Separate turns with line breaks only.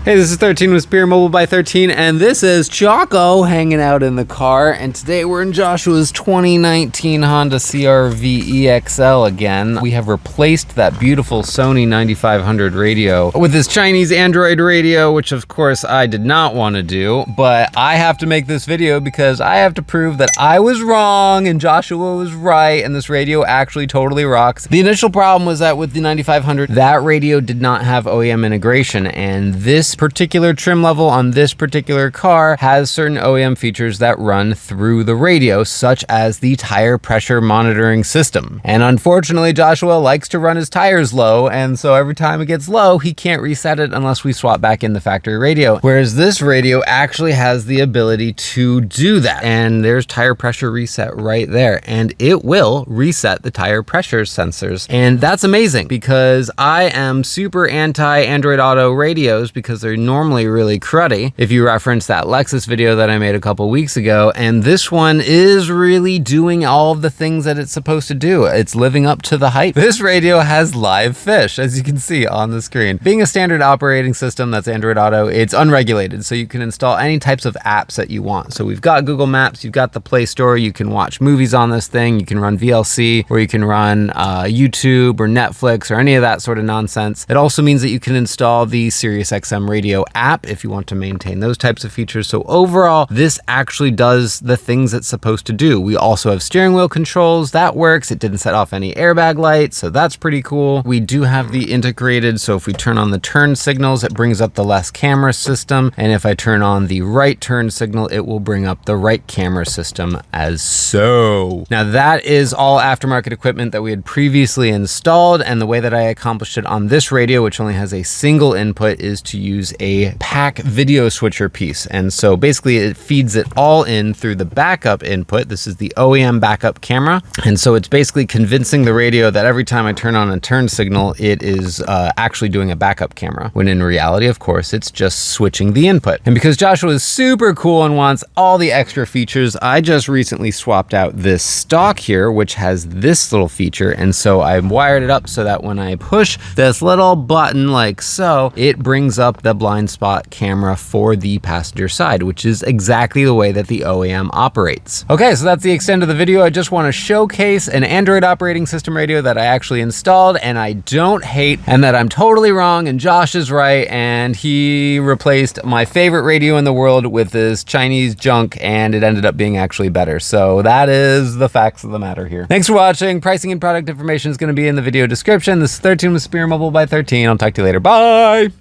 Hey, this is 13 with Spear Mobile by 13, and this is Choco hanging out in the car, and today we're in Joshua's 2019 Honda CRV EX-L again. We have replaced that beautiful Sony 9500 radio with this Chinese Android radio, which of course I did not want to do, but I have to make this video because I have to prove that I was wrong and Joshua was right, and this radio actually totally rocks. The initial problem was that with the 9500, that radio did not have OEM integration, and this particular trim level on this particular car has certain OEM features that run through the radio, such as the tire pressure monitoring system. And unfortunately, Joshua likes to run his tires low, and so every time it gets low, he can't reset it unless we swap back in the factory radio. Whereas this radio actually has the ability to do that. And there's tire pressure reset right there, and it will reset the tire pressure sensors. And that's amazing because I am super anti-Android Auto radios because they're normally really cruddy, if you reference that Lexus video that I made a couple weeks ago, and this one is really doing all of the things that it's supposed to do. It's living up to the hype. This radio has live fish, as you can see on the screen. Being a standard operating system that's Android Auto, it's unregulated, so you can install any types of apps that you want. So we've got Google Maps, you've got the Play Store, you can watch movies on this thing, you can run VLC, or you can run YouTube or Netflix or any of that sort of nonsense. It also means that you can install the SiriusXM radio app if you want to maintain those types of features. So overall, this actually does the things it's supposed to do. We also have steering wheel controls. That works. It didn't set off any airbag lights, so that's pretty cool. We do have the integrated, so if we turn on the turn signals, it brings up the left camera system, and if I turn on the right turn signal, it will bring up the right camera system as so. Now that is all aftermarket equipment that we had previously installed, and the way that I accomplished it on this radio, which only has a single input, is to use a pack video switcher piece. And so basically it feeds it all in through the backup input. This is the OEM backup camera. And so it's basically convincing the radio that every time I turn on a turn signal, it is actually doing a backup camera, when in reality, of course, it's just switching the input. And because Joshua is super cool and wants all the extra features, I just recently swapped out this stalk here, which has this little feature. And so I wired it up so that when I push this little button like so, it brings up the blind spot camera for the passenger side, which is exactly the way that the OEM operates. Okay, so that's the extent of the video. I just want to showcase an Android operating system radio that I actually installed and I don't hate, and that I'm totally wrong and Josh is right, and he replaced my favorite radio in the world with this Chinese junk, and it ended up being actually better. So that is the facts of the matter here. Thanks for watching. Pricing and product information is going to be in the video description. This is 13 with Spear Mobile by 13. I'll talk to you later. Bye!